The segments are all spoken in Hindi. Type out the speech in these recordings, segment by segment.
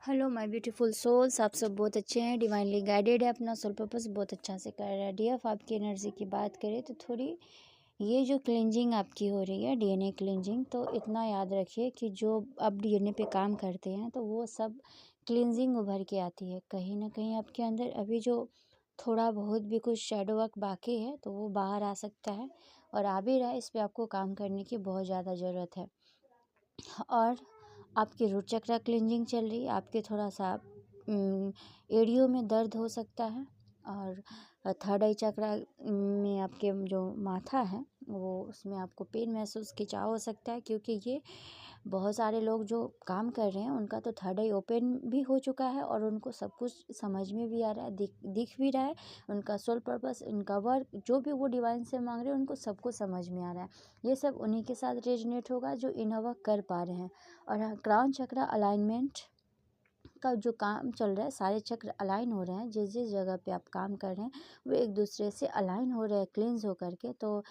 हेलो माय ब्यूटीफुल सोल्स, आप सब बहुत अच्छे हैं, डिवाइनली गाइडेड है, अपना सोल पर्पस बहुत अच्छा से कर रहा है। डीएफ आपकी एनर्जी की बात करें तो थोड़ी ये जो क्लिनजिंग आपकी हो रही है, डीएनए क्लिनजिंग, तो इतना याद रखिए कि जो अब डीएनए पे काम करते हैं तो वो सब क्लिनजिंग उभर के आती है। कहीं ना कहीं आपके अंदर अभी जो थोड़ा बहुत भी कुछ शेडो वर्क बाकी है तो वो बाहर आ सकता है और आ भी रहा है। इस पर आपको काम करने की बहुत ज़्यादा ज़रूरत है। और आपकी रूट चक्रा क्लिनजिंग चल रही है, आपके थोड़ा सा एड़ियों में दर्द हो सकता है और थर्ड आई चक्रा में आपके जो माथा है वो उसमें आपको पेन महसूस खिंचाव हो सकता है, क्योंकि ये बहुत सारे लोग जो काम कर रहे हैं उनका तो थर्ड आई ओपन भी हो चुका है और उनको सब कुछ समझ में भी आ रहा है, दिख भी रहा है। उनका सोल पर्पस, उनका वर्क जो भी वो डिवाइन से मांग रहे हैं उनको सबको समझ में आ रहा है। ये सब उन्हीं के साथ रेजोनेट होगा जो इनर वर्क कर पा रहे हैं। और हाँ, क्राउन चक्रा अलाइनमेंट का जो काम चल रहा है, सारे चक्र अलाइन हो रहे हैं। जिस जिस जगह पे आप काम कर रहे हैं वो एक दूसरे से अलाइन हो रहे हैं, क्लींस हो करके। तो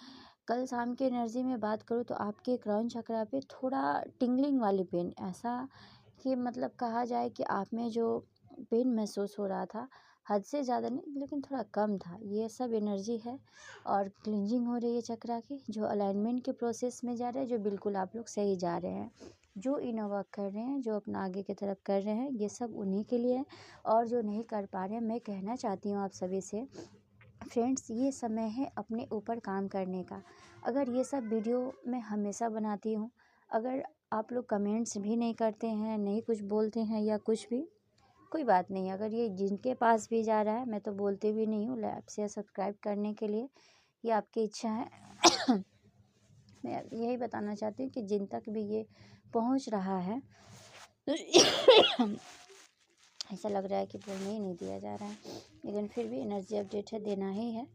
कल शाम की एनर्जी में बात करूँ तो आपके क्राउन चक्रा पे थोड़ा टिंगलिंग वाली पेन, ऐसा कि मतलब कहा जाए कि आप में जो पेन महसूस हो रहा था, हद से ज़्यादा नहीं लेकिन थोड़ा कम था, ये सब एनर्जी है। और क्लिंजिंग हो रही है चक्रा की, जो अलाइनमेंट के प्रोसेस में जा रहा है, जो बिल्कुल आप लोग सही जा रहे हैं। जो इनर वर्क कर रहे हैं, जो अपना आगे की तरफ कर रहे हैं, ये सब उन्हीं के लिए है। और जो नहीं कर पा रहे हैं, मैं कहना चाहती हूँ आप सभी से, फ्रेंड्स, ये समय है अपने ऊपर काम करने का। अगर ये सब वीडियो मैं हमेशा बनाती हूँ, अगर आप लोग कमेंट्स भी नहीं करते हैं, नहीं कुछ बोलते हैं या कुछ भी, कोई बात नहीं। अगर ये जिनके पास भी जा रहा है, मैं तो बोलती भी नहीं हूँ लाइक शेयर सब्सक्राइब करने के लिए, ये आपकी इच्छा है। मैं यही बताना चाहती हूँ कि जिन तक भी ये पहुँच रहा है ऐसा लग रहा है कि बोलने ही नहीं दिया जा रहा है, लेकिन फिर भी एनर्जी अपडेट है, देना ही है।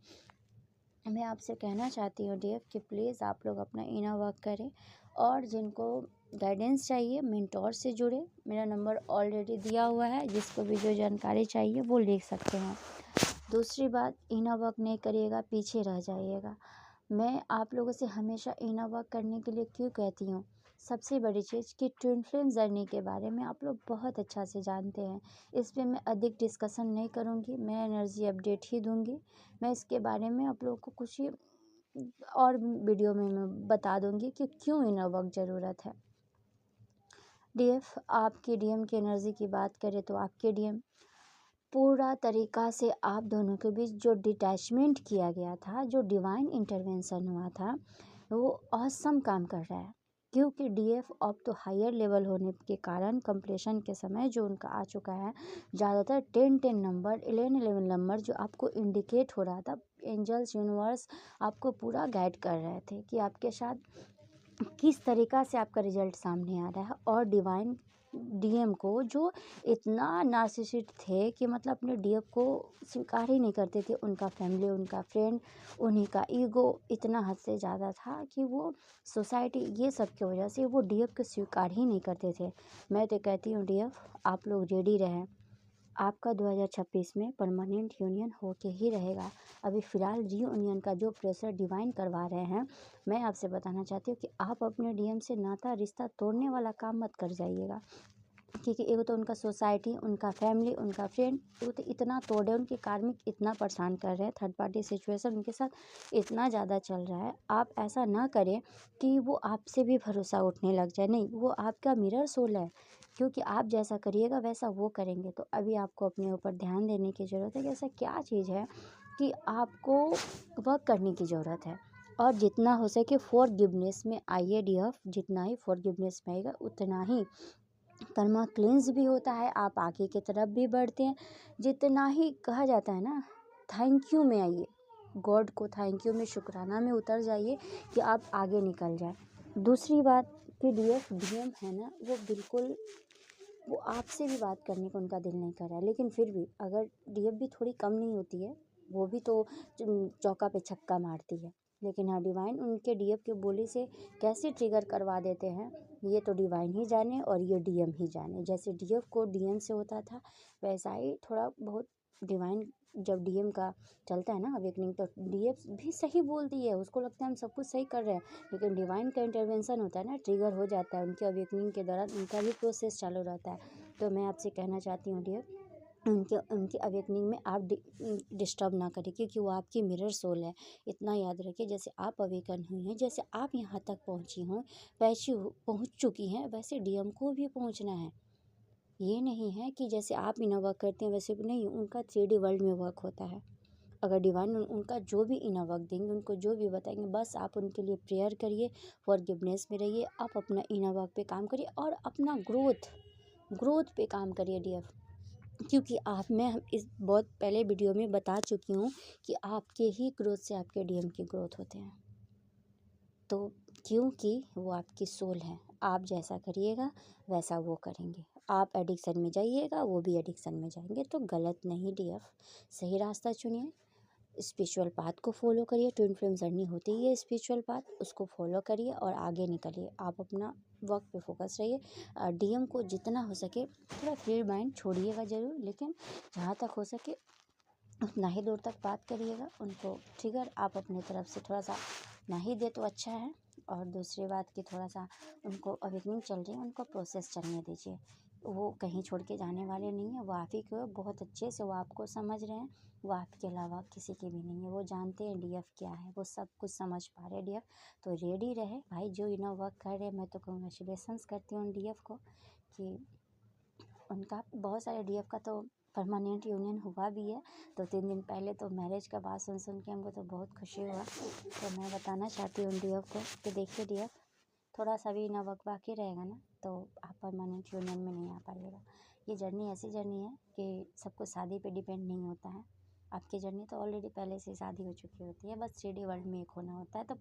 मैं आपसे कहना चाहती हूँ डीएफ कि प्लीज़ आप लोग अपना इनर वर्क करें। और जिनको गाइडेंस चाहिए, मेंटोर से जुड़े, मेरा नंबर ऑलरेडी दिया हुआ है, जिसको भी जो जानकारी चाहिए वो लिख सकते हैं। दूसरी बात, इनर वर्क नहीं करिएगा, पीछे रह जाइएगा। मैं आप लोगों से हमेशा इनर वर्क करने के लिए क्यों कहती हूँ, सबसे बड़ी चीज़ कि ट्विन फ्लेम जर्नी के बारे में आप लोग बहुत अच्छा से जानते हैं। इस पे मैं अधिक डिस्कशन नहीं करूँगी, मैं एनर्जी अपडेट ही दूँगी। मैं इसके बारे में आप लोगों को कुछ ही और वीडियो में मैं बता दूँगी कि क्यों इनर वर्क ज़रूरत है। डीएफ आपकी डीएम की एनर्जी की बात करें तो आपके डीएम पूरा तरीका से आप दोनों के बीच जो डिटैचमेंट किया गया था, जो डिवाइन इंटरवेंशन हुआ था, वो ऑसम काम कर रहा है। क्योंकि डीएफ अप तो हायर लेवल होने के कारण कंप्लीशन के समय जो उनका आ चुका है, ज़्यादातर 10-10 नंबर, 11-11 नंबर जो आपको इंडिकेट हो रहा था, एंजल्स यूनिवर्स आपको पूरा गाइड कर रहे थे कि आपके साथ किस तरीक़ा से आपका रिज़ल्ट सामने आ रहा है। और डिवाइन डीएम को जो इतना नार्सिसिस्ट थे कि मतलब अपने डीएम को स्वीकार ही नहीं करते थे, उनका फैमिली, उनका फ्रेंड, उन्हीं का ईगो इतना हद से ज़्यादा था कि वो सोसाइटी, ये सब की वजह से वो डीएफ को स्वीकार ही नहीं करते थे। मैं तो कहती हूँ डीएफ आप लोग रेडी रहें, आपका 2026 में परमानेंट यूनियन होके ही रहेगा। अभी फ़िलहाल रीयूनियन का जो प्रेशर डिवाइन करवा रहे हैं, मैं आपसे बताना चाहती हूँ कि आप अपने डीएम से नाता रिश्ता तोड़ने वाला काम मत कर जाइएगा। क्योंकि एगो तो उनका सोसाइटी, उनका फैमिली, उनका फ्रेंड, वो तो इतना तोड़े, उनके कार्मिक इतना परेशान कर रहे हैं, थर्ड पार्टी सिचुएशन उनके साथ इतना ज़्यादा चल रहा है। आप ऐसा ना करें कि वो आपसे भी भरोसा उठने लग जाए। नहीं, वो आपका मिरर सोल है, क्योंकि आप जैसा करिएगा वैसा वो करेंगे। तो अभी आपको अपने ऊपर ध्यान देने की ज़रूरत है कि ऐसा क्या चीज़ है कि आपको वर्क करने की ज़रूरत है। और जितना हो सके फॉरगिवनेस में आइए डीएफ, जितना ही फॉरगिवनेस में आएगा उतना ही कर्मा क्लेंस भी होता है, आप आगे की तरफ भी बढ़ते हैं। जितना ही कहा जाता है ना, थैंक यू में आइए, गॉड को थैंक यू में, शुक्राना में उतर जाइए कि आप आगे निकल जाए। दूसरी बात कि डीएफ डीएम है ना, वो बिल्कुल, वो आपसे भी बात करने को उनका दिल नहीं कर रहा है, लेकिन फिर भी अगर डीएफ भी थोड़ी कम नहीं होती है, वो भी तो चौका पे छक्का मारती है। लेकिन हाँ, डिवाइन उनके डीएफ के बोली से कैसे ट्रिगर करवा देते हैं, ये तो डिवाइन ही जाने और ये डीएम ही जाने। जैसे डीएफ को डीएम से होता था, वैसा ही थोड़ा बहुत डिवाइन, जब डीएम का चलता है ना अवेकनिंग, तो डीएफ भी सही बोलती है, उसको लगता है हम सब कुछ सही कर रहे हैं, लेकिन डिवाइन का इंटरवेंशन होता है ना, ट्रिगर हो जाता है, उनके अवेकनिंग के दौरान उनका भी प्रोसेस चालू रहता है। तो मैं आपसे कहना चाहती हूँ डियर, उनके उनकी अवेकनिंग में आप डिस्टर्ब ना करें, क्योंकि वो आपकी मिरर सोल है। इतना याद रखिए, जैसे आप अवेकन हुई हैं, जैसे आप यहाँ तक पहुँची हों, पहुँच चुकी हैं, वैसे डीएम को भी पहुँचना है। ये नहीं है कि जैसे आप इनर वर्क करते हैं वैसे नहीं, उनका 3D वर्ल्ड में वर्क होता है। अगर डिवाइन उनका जो भी इनर वर्क देंगे, उनको जो भी बताएंगे, बस आप उनके लिए प्रेयर करिए, फॉरगिवनेस में रहिए, आप अपना इनर वर्क पे काम करिए और अपना ग्रोथ पे काम करिए डियर। क्योंकि मैं इस बहुत पहले वीडियो में बता चुकी हूँ कि आपके ही ग्रोथ से आपके डीएम की ग्रोथ होते हैं। तो क्योंकि वो आपकी सोल है, आप जैसा करिएगा वैसा वो करेंगे। आप एडिक्शन में जाइएगा, वो भी एडिक्शन में जाएंगे। तो गलत नहीं डीएफ, सही रास्ता चुनिए, स्पिरिचुअल पाथ को फॉलो करिए। ट्विन फ्लेम जर्नी होती ही है स्पिरिचुअल पाथ, उसको फॉलो करिए और आगे निकलिए। आप अपना वर्क पे फोकस रहिए। डीएम को जितना हो सके थोड़ा फ्री माइंड छोड़िएगा ज़रूर, लेकिन जहाँ तक हो सके उतना ही दूर तक बात करिएगा। उनको ट्रिगर आप अपनी तरफ से थोड़ा सा ना ही दे तो अच्छा है। और दूसरी बात कि थोड़ा सा उनको अवेकनिंग चल रही है, उनको प्रोसेस चलने दीजिए। वो कहीं छोड़ के जाने वाले नहीं है, वो आप ही को बहुत अच्छे से वो आपको समझ रहे हैं। वो आपके अलावा किसी की भी नहीं है, वो जानते हैं डीएफ क्या है, वो सब कुछ समझ पा रहे हैं डीएफ। तो रेडी रहे भाई, जो इनर वर्क कर रहे हैं। मैं तो कंग्रेचुलेसन्स करती हूँ डीएफ को कि उनका बहुत सारे डीएफ का तो परमानेंट यूनियन हुआ भी है। 2-3 दिन पहले तो मैरिज का बात सुन के हमको तो बहुत खुशी हुआ। तो मैं बताना चाहती हूँ डीएफ को कि देखिए डीएफ, थोड़ा सा भी ना वक्त बाकी रहेगा ना तो आप परमानेंट यूनियन में नहीं आ पाइएगा। ये जर्नी ऐसी जर्नी है कि सब कुछ शादी पे डिपेंड नहीं होता है। आपकी जर्नी तो ऑलरेडी पहले से शादी हो चुकी होती है, बस 3D वर्ल्ड में एक होना होता है। तो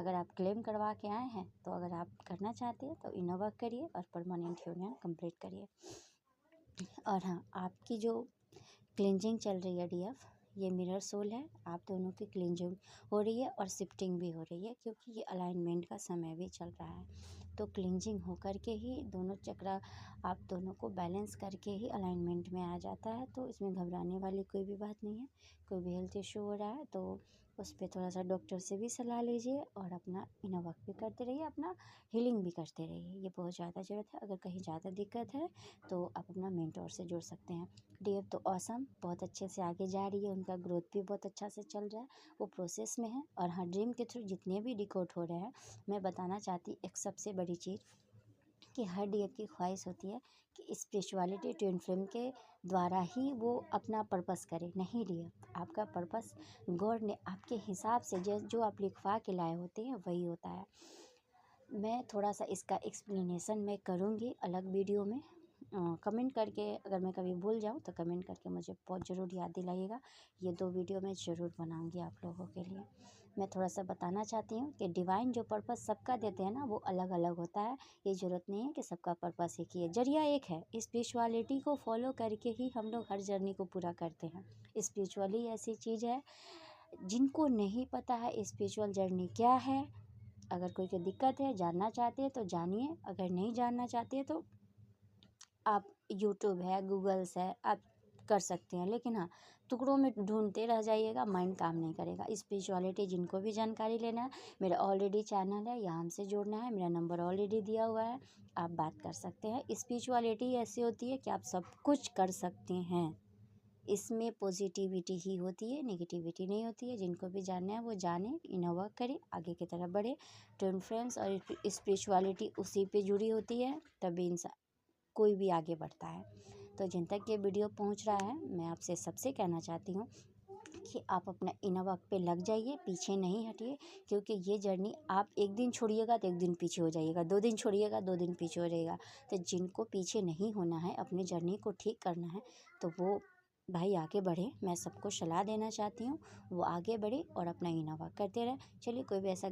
अगर आप क्लेम करवा के आए हैं, तो अगर आप करना चाहते हैं तो इनर वर्क करिए और परमानेंट यूनियन कंप्लीट करिए। और हाँ, आपकी जो क्लिनजिंग चल रही है डीएफ, ये मिरर सोल है, आप दोनों की क्लिनजिंग हो रही है और शिफ्टिंग भी हो रही है, क्योंकि ये अलाइनमेंट का समय भी चल रहा है। तो क्लिनजिंग हो करके ही दोनों चक्रा आप दोनों को बैलेंस करके ही अलाइनमेंट में आ जाता है। तो इसमें घबराने वाली कोई भी बात नहीं है। कोई भी हेल्थ इशू हो रहा है तो उस पर थोड़ा सा डॉक्टर से भी सलाह लीजिए और अपना इनर वर्क भी करते रहिए, अपना हीलिंग भी करते रहिए। ये बहुत ज़्यादा ज़रूरत है। अगर कहीं ज़्यादा दिक्कत है तो आप अपना मेंटोर से जुड़ सकते हैं। डीएफ तो ऑसम, बहुत अच्छे से आगे जा रही है, उनका ग्रोथ भी बहुत अच्छा से चल रहा है, वो प्रोसेस में है। और हाँ, ड्रीम के थ्रू जितने भी डिकोड हो रहे हैं, मैं बताना चाहती एक सबसे बड़ी चीज़ कि हर डीएफ की ख्वाहिश होती है कि स्पिरिचुअलिटी ट्विन फ्लेम के द्वारा ही वो अपना पर्पस करे। नहीं डीएफ, आपका पर्पस गॉड ने आपके हिसाब से जो आप लिखवा के लाए होते हैं वही होता है। मैं थोड़ा सा इसका एक्सप्लेनेशन मैं करूँगी अलग वीडियो में। कमेंट करके अगर मैं कभी भूल जाऊँ तो कमेंट करके मुझे बहुत ज़रूर याद दिलाइएगा। ये 2 वीडियो मैं ज़रूर बनाऊँगी आप लोगों के लिए। मैं थोड़ा सा बताना चाहती हूँ कि डिवाइन जो पर्पस सबका देते हैं ना, वो अलग अलग होता है। ये ज़रूरत नहीं है कि सबका पर्पस एक ही है, जरिया एक है। स्पिरिचुअलिटी को फॉलो करके ही हम लोग हर जर्नी को पूरा करते हैं। स्पिरिचुअली ऐसी चीज़ है, जिनको नहीं पता है स्पिरिचुअल जर्नी क्या है, अगर कोई को दिक्कत है, जानना चाहते हैं तो जानिए। अगर नहीं जानना चाहते हैं तो आप यूट्यूब है, गूगल्स है, आप कर सकते हैं। लेकिन हाँ, टुकड़ों में ढूंढते रह जाइएगा, माइंड काम नहीं करेगा। स्पिरिचुअलिटी जिनको भी जानकारी लेना है, मेरा ऑलरेडी चैनल है, यहाँ हमसे जुड़ना है, मेरा नंबर ऑलरेडी दिया हुआ है, आप बात कर सकते हैं। स्पिरिचुअलिटी ऐसी होती है कि आप सब कुछ कर सकते हैं, इसमें पॉजिटिविटी ही होती है, नेगेटिविटी नहीं होती है। जिनको भी जानना है वो जाने, इनर वर्क करें, आगे की तरफ बढ़े। ट्विन फ्लेम्स और स्पिरिचुअलिटी उसी पे जुड़ी होती है, तभी इंसान कोई भी आगे बढ़ता है। तो जिन तक ये वीडियो पहुंच रहा है, मैं आपसे सबसे कहना चाहती हूँ कि आप अपना इनर वर्क पे लग जाइए, पीछे नहीं हटिए। क्योंकि ये जर्नी आप एक दिन छोड़िएगा तो एक दिन पीछे हो जाइएगा, 2 दिन छोड़िएगा 2 दिन पीछे हो जाइएगा। तो जिनको पीछे नहीं होना है, अपनी जर्नी को ठीक करना है, तो वो भाई आगे बढ़े। मैं सबको सलाह देना चाहती हूँ, वो आगे बढ़े और अपना इनर वर्क करते रहे। चलिए, कोई भी ऐसा